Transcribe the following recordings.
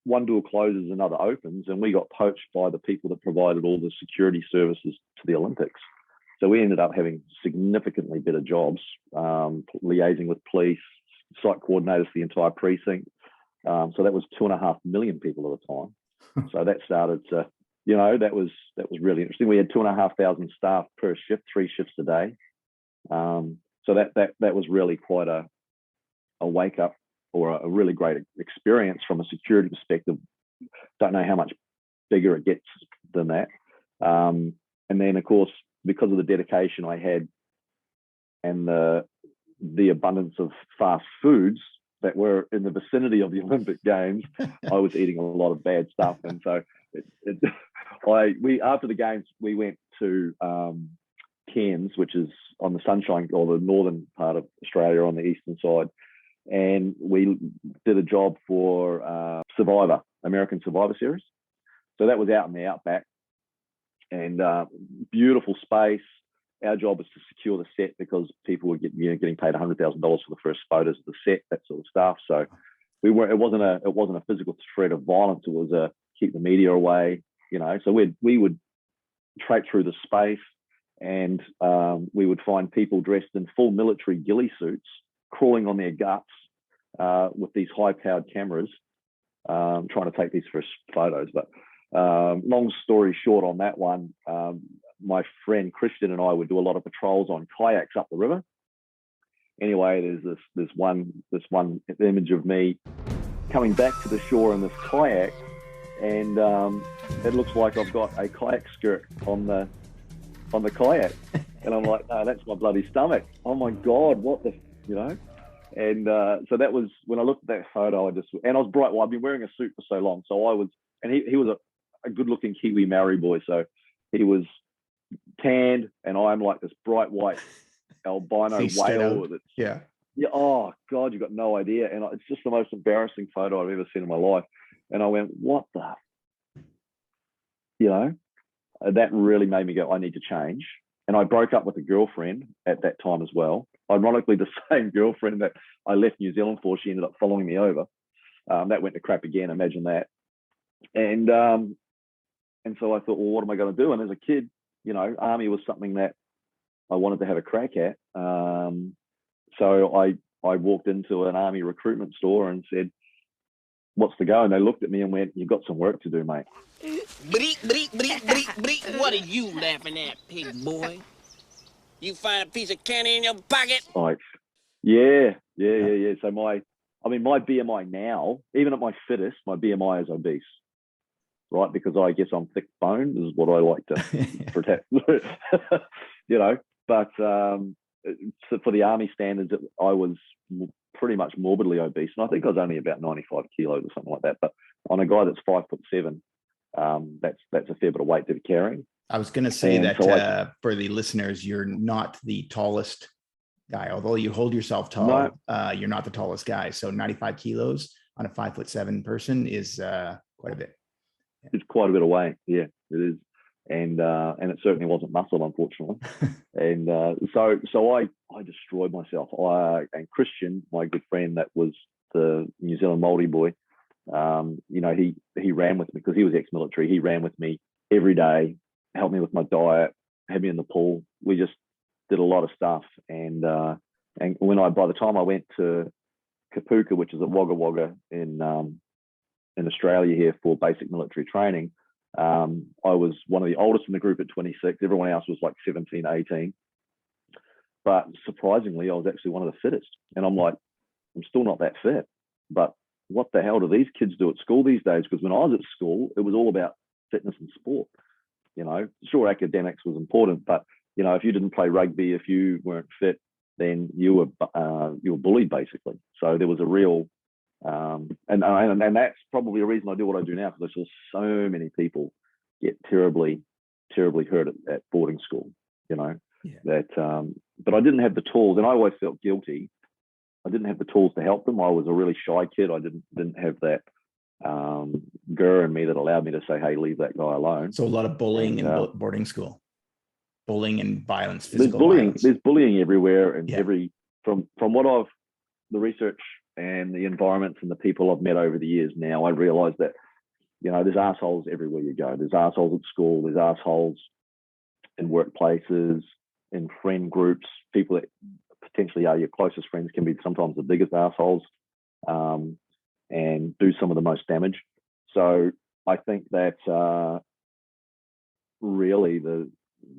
one door closes, another opens, and we got poached by the people that provided all the security services to the Olympics. So we ended up having significantly better jobs, liaising with police, site coordinators for the entire precinct. So that was 2.5 million people at the time. So that started to, that was really interesting. We had 2,500 staff per shift, 3 shifts a day. So that was really quite a wake up, or a really great experience from a security perspective. Don't know how much bigger it gets than that. And then, of course, because of the dedication I had and the abundance of fast foods that were in the vicinity of the Olympic Games, I was eating a lot of bad stuff. And so after the Games, we went to Cairns, which is on the Sunshine, or the northern part of Australia on the eastern side. And we did a job for Survivor, American Survivor Series. So that was out in the outback, and beautiful space. Our job was to secure the set because people were getting paid $100,000 for the first photos of the set, that sort of stuff. So it wasn't a physical threat of violence. It was a keep the media away, So we would traipse through the space, and we would find people dressed in full military ghillie suits, crawling on their guts with these high-powered cameras, trying to take these first photos. But long story short on that one, my friend Christian and I would do a lot of patrols on kayaks up the river. Anyway, there's this one image of me coming back to the shore in this kayak, and it looks like I've got a kayak skirt on the kayak, and I'm like, no, that's my bloody stomach. Oh my God, what the, And so that was, when I looked at that photo, and I was bright. Well, I've been wearing a suit for so long, so I was, and he was a good-looking Kiwi Maori boy, so he was tanned, and I'm like this bright white albino whale. Yeah. Oh God, you've got no idea, and it's just the most embarrassing photo I've ever seen in my life. And I went, what the, that really made me go, I need to change. And I broke up with a girlfriend at that time as well. Ironically, the same girlfriend that I left New Zealand for, she ended up following me over. That went to crap again, imagine that. And so I thought, well, what am I going to do? And as a kid, Army was something that I wanted to have a crack at. So I walked into an Army recruitment store and said, what's the go? And they looked at me and went, you've got some work to do, mate. What are you laughing at, pig boy? You find a piece of candy in your pocket? Like, yeah. So my BMI now, even at my fittest, my BMI is obese, right? Because I guess I'm thick boned is what I like to protect, But so for the Army standards, I was pretty much morbidly obese, and I think I was only about 95 kilos or something like that. But on a guy that's 5'7", that's a fair bit of weight to be carrying. I was going to say that for the listeners, you're not the tallest guy, although you hold yourself tall. No. You're not the tallest guy. So 95 kilos on a 5'7" person is quite a bit. It's quite a bit of weight. Yeah, it is. And it certainly wasn't muscle, unfortunately. And so I destroyed myself. And Christian, my good friend, that was the New Zealand Māori boy, he ran with me because he was ex-military. He ran with me every day, helped me with my diet, had me in the pool. We just did a lot of stuff. And by the time I went to Kapuka, which is at Wagga Wagga in Australia here for basic military training, I was one of the oldest in the group at 26. Everyone else was like 17, 18. But surprisingly, I was actually one of the fittest. And I'm like, I'm still not that fit. But what the hell do these kids do at school these days? Because when I was at school, it was all about fitness and sport. Sure, academics was important, but if you didn't play rugby, if you weren't fit, then you were bullied basically. So there was a real and that's probably a reason I do what I do now, because I saw so many people get terribly hurt at boarding school. But I didn't have the tools, and I always felt guilty. I didn't have the tools to help them. I was a really shy kid. I didn't have that gur in me that allowed me to say, hey, leave that guy alone. So a lot of bullying in boarding school, bullying and violence, There's bullying everywhere, and from what the research and the environments and the people I've met over the years now, I realize that, you know, there's assholes everywhere you go. There's assholes at school, there's assholes in workplaces, in friend groups. People that potentially are your closest friends can be sometimes the biggest assholes, and do some of the most damage. So I think that really the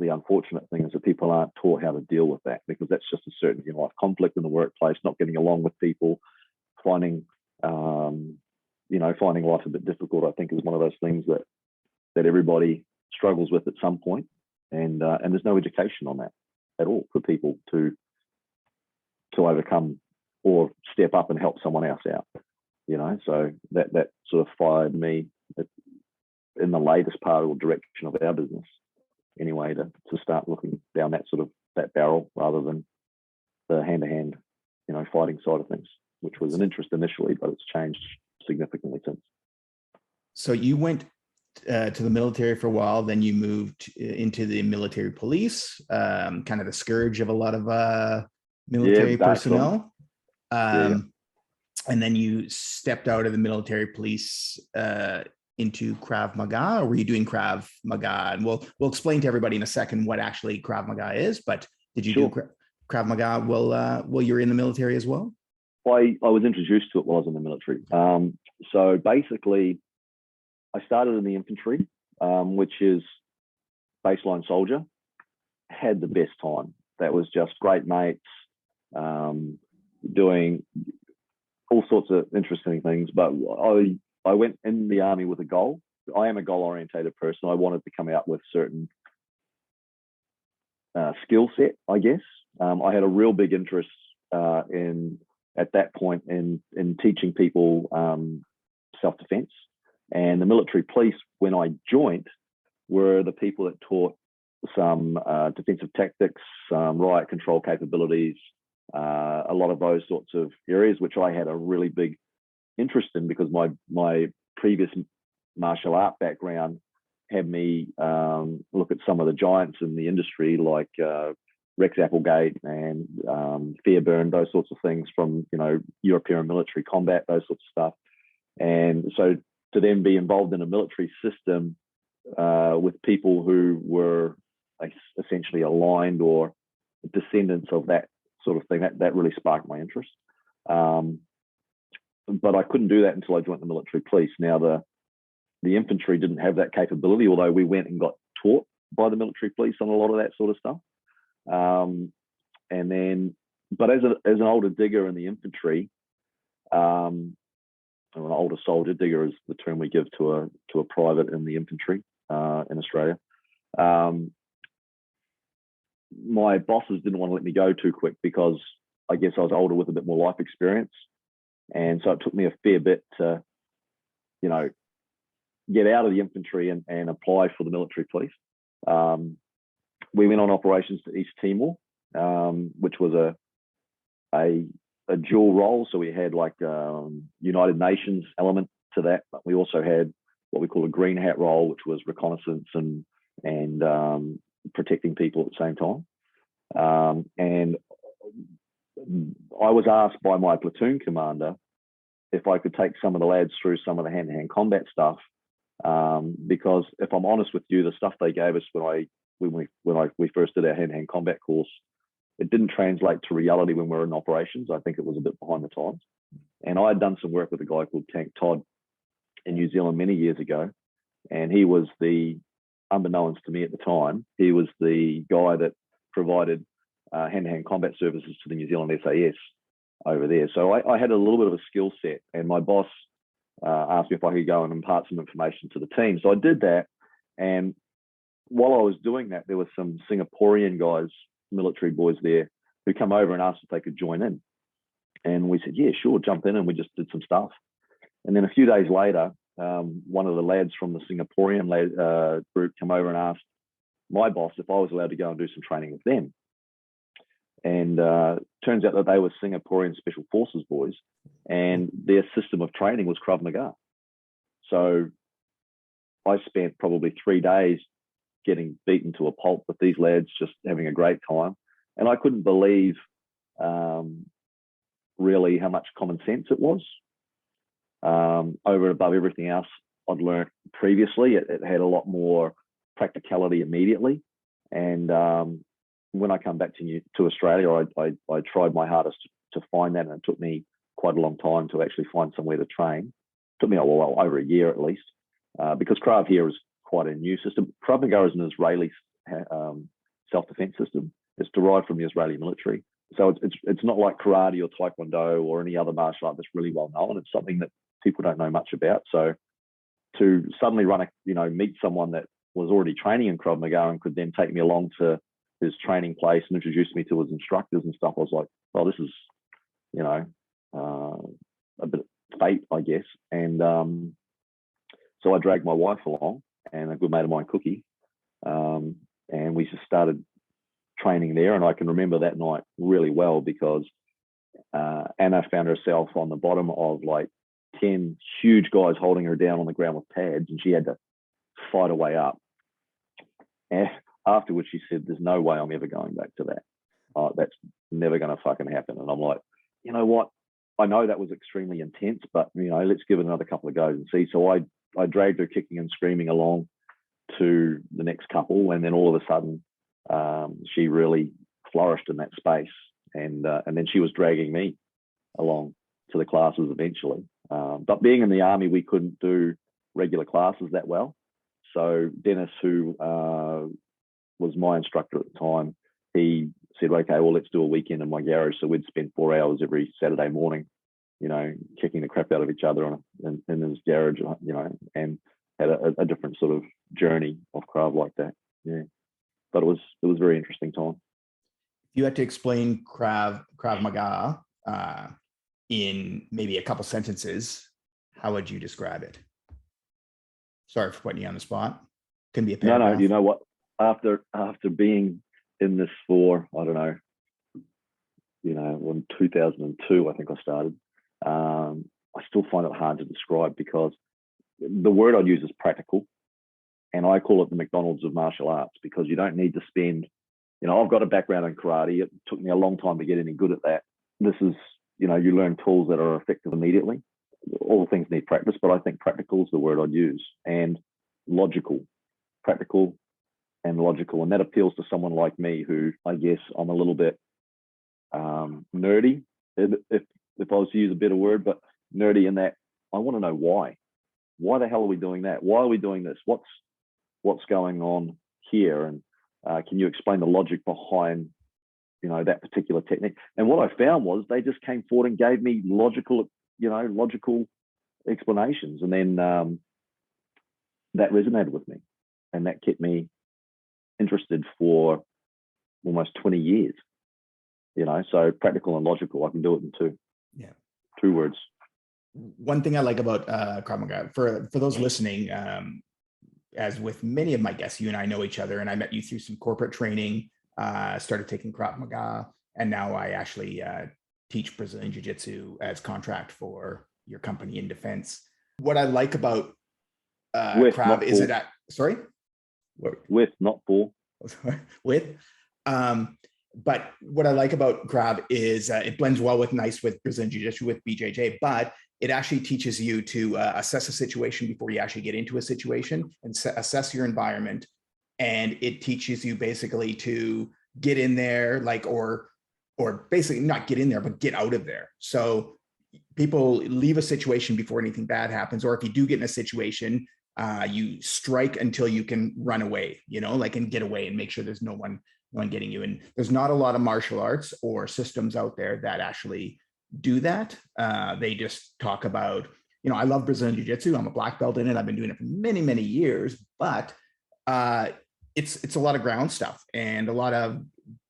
unfortunate thing is that people aren't taught how to deal with that, because that's just a certainty in life. Conflict in the workplace, not getting along with people, finding finding life a bit difficult, I think, is one of those things that everybody struggles with at some point, and there's no education on that at all for people to overcome or step up and help someone else out. You know, so that sort of fired me in the latest part or direction of our business, anyway, to start looking down that barrel rather than the hand-to-hand, you know, fighting side of things, which was an interest initially, but it's changed significantly since. So you went to the military for a while, then you moved into the military police, kind of the scourge of a lot of military personnel. And then you stepped out of the military police into Krav Maga, or were you doing Krav Maga? And we'll explain to everybody in a second what actually Krav Maga is, but did you do Krav Maga while you were in the military as well? I was introduced to it while I was in the military. So basically, I started in the infantry, which is baseline soldier. Had the best time. That was just great mates, doing all sorts of interesting things. But I went in the army with a goal. I am a goal-orientated person. I wanted to come out with certain skill set, I guess. I had a real big interest at that point in teaching people self-defense. And the military police, when I joined, were the people that taught some defensive tactics, riot control capabilities, a lot of those sorts of areas, which I had a really big interest in, because my previous martial art background had me look at some of the giants in the industry, like Rex Applegate and Fairburn, those sorts of things from, you know, European military combat, those sorts of stuff. And so to then be involved in a military system with people who were essentially aligned or descendants of that sort of thing, that really sparked my interest. But I couldn't do that until I joined the military police. Now, the infantry didn't have that capability, although we went and got taught by the military police on a lot of that sort of stuff. And then, but as an older digger in the infantry, or an older soldier, digger is the term we give to a private in the infantry in Australia. My bosses didn't want to let me go too quick, because I guess I was older with a bit more life experience. And so it took me a fair bit to, you know, get out of the infantry and apply for the military police. We went on operations to East Timor, which was a dual role. So we had like United Nations element to that, but we also had what we call a green hat role, which was reconnaissance and protecting people at the same time. And I was asked by my platoon commander if I could take some of the lads through some of the hand-to-hand combat stuff, because if I'm honest with you, the stuff they gave us when we first did our hand-to-hand combat course, it didn't translate to reality when we were in operations. I think it was a bit behind the times. And I had done some work with a guy called Tank Todd in New Zealand many years ago, and he was unbeknownst to me at the time, he was the guy that provided hand-to-hand combat services to the New Zealand SAS over there. So I had a little bit of a skill set, and my boss asked me if I could go and impart some information to the team. So I did that, and while I was doing that, there were some Singaporean guys, military boys there, who come over and asked if they could join in. And we said, yeah, sure, jump in, and we just did some stuff. And then a few days later, one of the lads from the Singaporean group came over and asked my boss if I was allowed to go and do some training with them. And turns out that they were Singaporean Special Forces boys, and their system of training was Krav Maga. So I spent probably 3 days getting beaten to a pulp with these lads, just having a great time. And I couldn't believe really how much common sense it was. Over and above everything else I'd learned previously, it had a lot more practicality immediately. And when I come back to Australia, I tried my hardest to find that, and it took me quite a long time to actually find somewhere to train. It took me over a year at least, because Krav here is quite a new system. Krav Maga is an Israeli self-defense system. It's derived from the Israeli military. So it's not like karate or taekwondo or any other martial art that's really well known. It's something that people don't know much about. So to suddenly meet someone that was already training in Krav Maga and could then take me along to his training place and introduce me to his instructors and stuff, I was like, well, this is, a bit of fate, I guess. And so I dragged my wife along and a good mate of mine, Cookie, and we just started training there. And I can remember that night really well because Anna found herself on the bottom of like 10 huge guys holding her down on the ground with pads, and she had to fight her way up. And afterwards she said, there's no way I'm ever going back to that. That's never going to fucking happen. And I'm like, you know what? I know that was extremely intense, but let's give it another couple of goes and see. So I dragged her kicking and screaming along to the next couple, and then all of a sudden she really flourished in that space, and then she was dragging me along to the classes eventually. But being in the army, we couldn't do regular classes that well. So Dennis, who was my instructor at the time, he said, okay, well, let's do a weekend in my garage. So we'd spend 4 hours every Saturday morning, kicking the crap out of each other in his garage, and had a different sort of journey of Krav like that. Yeah. But it was a very interesting time. If you had to explain Krav Maga in maybe a couple sentences, how would you describe it? Sorry for putting you on the spot. Can be a paragraph. No, you know what? After being in this for, I don't know, in 2002, I think I started, I still find it hard to describe because the word I'd use is practical. And I call it the McDonald's of martial arts because you don't need to spend, I've got a background in karate. It took me a long time to get any good at that. This is, you learn tools that are effective immediately. All things need practice, but I think practical is the word I'd use, and logical, practical and logical. And that appeals to someone like me who, I guess, I'm a little bit nerdy, if I was to use a better word, but nerdy in that I want to know why. Why the hell are we doing that? Why are we doing this? What's going on here? And can you explain the logic behind, that particular technique? And what I found was they just came forward and gave me logical explanations. And then that resonated with me, and that kept me interested for almost 20 years. So practical and logical, I can do it in two words. One thing I like about Krav Maga, for those listening, as with many of my guests, you and I know each other, and I met you through some corporate training, started taking Krav Maga, and now I actually teach Brazilian Jiu-Jitsu as contract for your company in defense. What I like about Krav is it sorry? With, not for. With. But what I like about Krav is it blends well with Brazilian Jiu-Jitsu with BJJ, but it actually teaches you to assess a situation before you actually get into a situation and assess your environment. And it teaches you basically to get in there, or basically not get in there, but get out of there. So people leave a situation before anything bad happens, or if you do get in a situation, you strike until you can run away, and get away and make sure there's no one getting you. And there's not a lot of martial arts or systems out there that actually do that. They just talk about, I love Brazilian Jiu-Jitsu. I'm a black belt in it. I've been doing it for many, many years, but it's a lot of ground stuff. And a lot of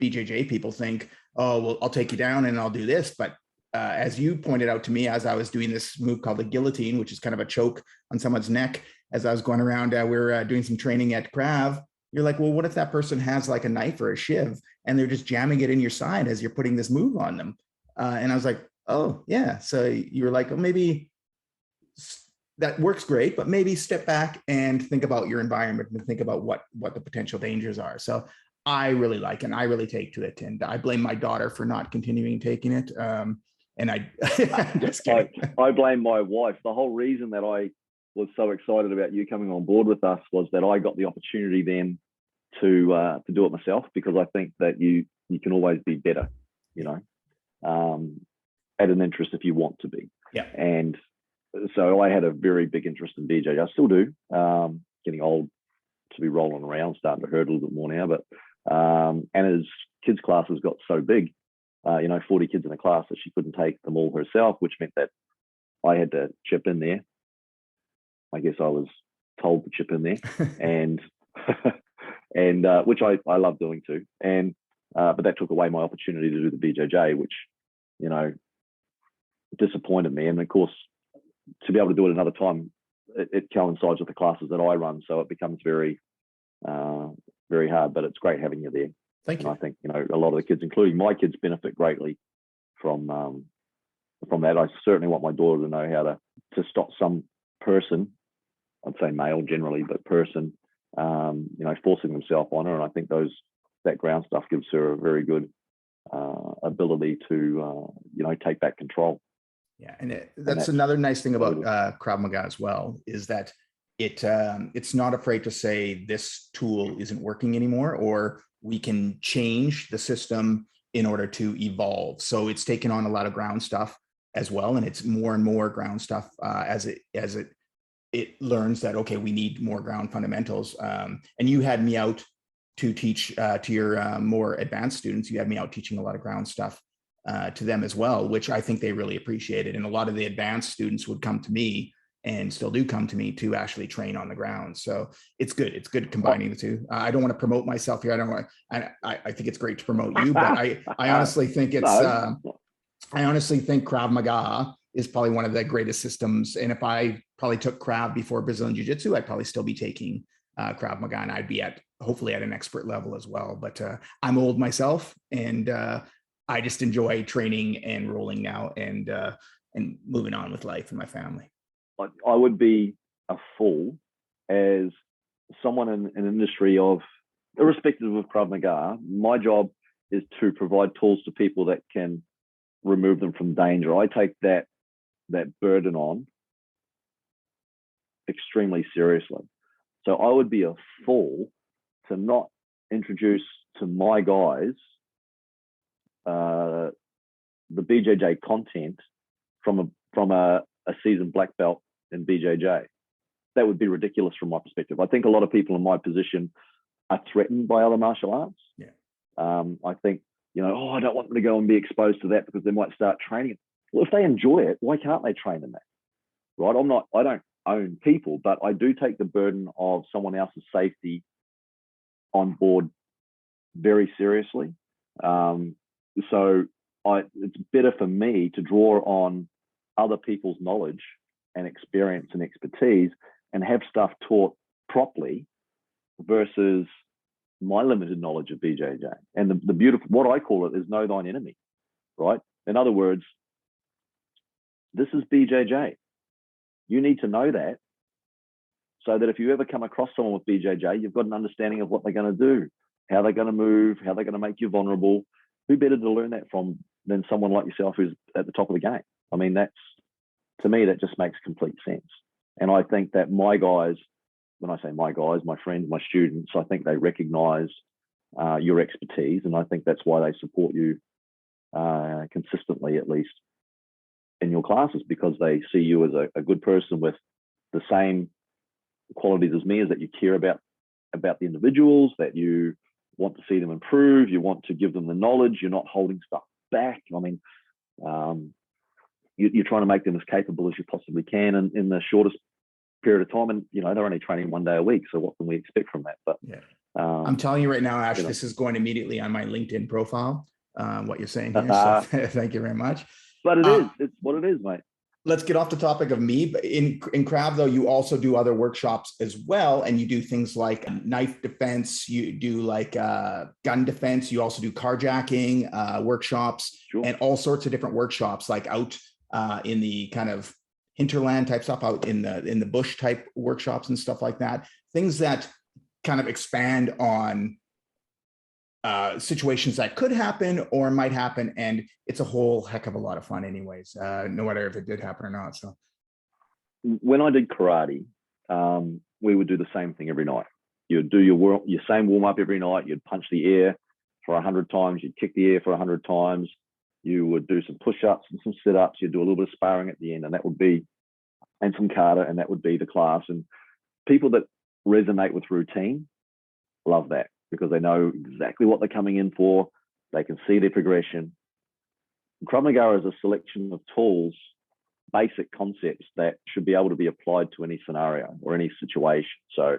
BJJ people think, oh, well, I'll take you down and I'll do this. But as you pointed out to me, as I was doing this move called the guillotine, which is kind of a choke on someone's neck, as I was going around, we were doing some training at Krav. You're like, well, what if that person has like a knife or a shiv and they're just jamming it in your side as you're putting this move on them? And I was like, oh, yeah. So you were like, well, maybe that works great, but maybe step back and think about your environment and think about what the potential dangers are. So I really like it, and I really take to it. And I blame my daughter for not continuing taking it. And just kidding. I blame my wife. The whole reason that I was so excited about you coming on board with us was that I got the opportunity then to do it myself, because I think that you can always be better, you know, at an interest if you want to be. Yeah. And so I had a very big interest in BJJ. I still do. Getting old to be rolling around, starting to hurt a little bit more now. But Anna's kids' classes got so big, 40 kids in a class, that she couldn't take them all herself, which meant that I had to chip in there. I guess I was told to chip in there, and which I love doing too. And but that took away my opportunity to do the BJJ, which, you know, disappointed me. And of course, to be able to do it another time, it coincides with the classes that I run, so it becomes very very hard. But it's great having you there. Thank you. And I think, you know, a lot of the kids, including my kids, benefit greatly from that. I certainly want my daughter to know how to stop some person, I'd say male generally, but person, forcing themselves on her. And I think that ground stuff gives her a very good ability to, take back control. Yeah, and that's another nice thing about Krav Maga as well, is that it's not afraid to say this tool isn't working anymore, or we can change the system in order to evolve. So it's taken on a lot of ground stuff as well, and it's more and more ground stuff as it learns that, okay, we need more ground fundamentals. And you had me out to teach to your more advanced students. You had me out teaching a lot of ground stuff to them as well, which I think they really appreciated. And a lot of the advanced students would come to me, and still do come to me, to actually train on the ground. So it's good. It's good combining the two. I don't want to promote myself here. I think it's great to promote you, but I honestly think I honestly think Krav Maga is probably one of the greatest systems. And if I probably took Krav before Brazilian Jiu-Jitsu, I'd probably still be taking Krav Maga, and I'd be hopefully at an expert level as well. But I'm old myself, and I just enjoy training and rolling now, and moving on with life and my family. I would be a fool as someone in an industry of, irrespective of Krav Maga, my job is to provide tools to people that can remove them from danger. I take that burden on extremely seriously. So I would be a fool to not introduce to my guys the BJJ content from a seasoned black belt in BJJ. That would be ridiculous from my perspective. I think a lot of people in my position are threatened by other martial arts. Yeah. I think, I don't want them to go and be exposed to that because they might start training. Well, if they enjoy it, why can't they train in that? Right? I don't own people, but I do take the burden of someone else's safety on board very seriously. So it's better for me to draw on other people's knowledge and experience and expertise and have stuff taught properly versus my limited knowledge of BJJ. And the beautiful, what I call it, is know thine enemy, right? In other words, this is BJJ. You need to know that, so that if you ever come across someone with BJJ, you've got an understanding of what they're going to do, how they're going to move, how they're going to make you vulnerable. Who better to learn that from than someone like yourself who's at the top of the game? I mean, to me, that just makes complete sense. And I think that my guys, when I say my guys, my friends, my students, I think they recognize your expertise. And I think that's why they support you consistently, at least in your classes, because they see you as a good person with the same qualities as me, is that you care about the individuals, that you want to see them improve, you want to give them the knowledge, you're not holding stuff back. I mean, you're trying to make them as capable as you possibly can in the shortest period of time. And, they're only training 1 day a week. So what can we expect from that? But yeah, I'm telling you right now, Ash, this is going immediately on my LinkedIn profile, what you're saying here. So thank you very much. But it's what it is, mate. Let's get off the topic of me. But in Krav, though, you also do other workshops as well. And you do things like knife defense. You do like gun defense. You also do carjacking workshops. Sure. And all sorts of different workshops, like out in the kind of hinterland type stuff, out in the bush type workshops and stuff like that. Things that kind of expand on situations that could happen or might happen, and it's a whole heck of a lot of fun anyways, no matter if it did happen or not. So when I did karate, we would do the same thing every night. You'd do your same warm-up every night. You'd punch the air for 100 times. You'd kick the air for 100 times. You would do some push-ups and some sit-ups. You'd do a little bit of sparring at the end, and some kata, and that would be the class. And people that resonate with routine love that, because they know exactly what they're coming in for. They can see their progression. Krav Maga is a selection of tools, basic concepts that should be able to be applied to any scenario or any situation. So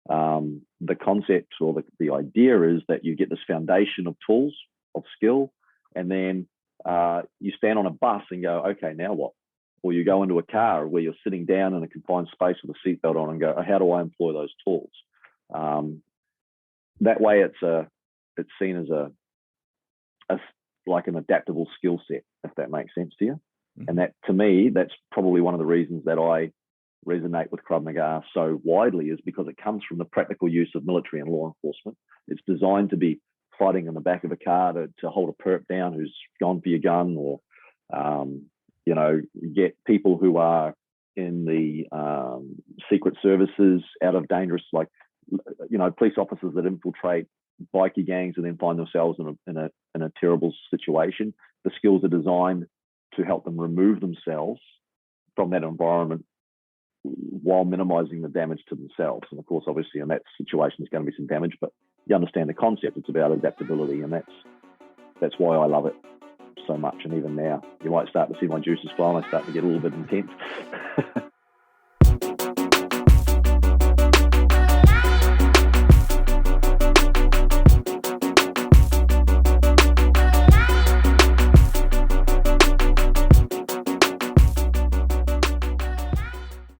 the concept or the idea is that you get this foundation of tools, of skill, and then you stand on a bus and go, okay, now what? Or you go into a car where you're sitting down in a confined space with a seatbelt on and go, how do I employ those tools? That way it's seen as like an adaptable skill set, if that makes sense to you. Mm-hmm. And that, to me, that's probably one of the reasons that I resonate with Krav Maga so widely, is because it comes from the practical use of military and law enforcement. It's designed to be fighting in the back of a car to hold a perp down who's gone for your gun, or get people who are in the secret services out of dangerous, like police officers that infiltrate bikie gangs and then find themselves in a terrible situation. The skills are designed to help them remove themselves from that environment while minimizing the damage to themselves. And of course, obviously, in that situation, there's going to be some damage, but you understand the concept. It's about adaptability, and that's why I love it so much. And even now, you might start to see my juices flow, and I start to get a little bit intense.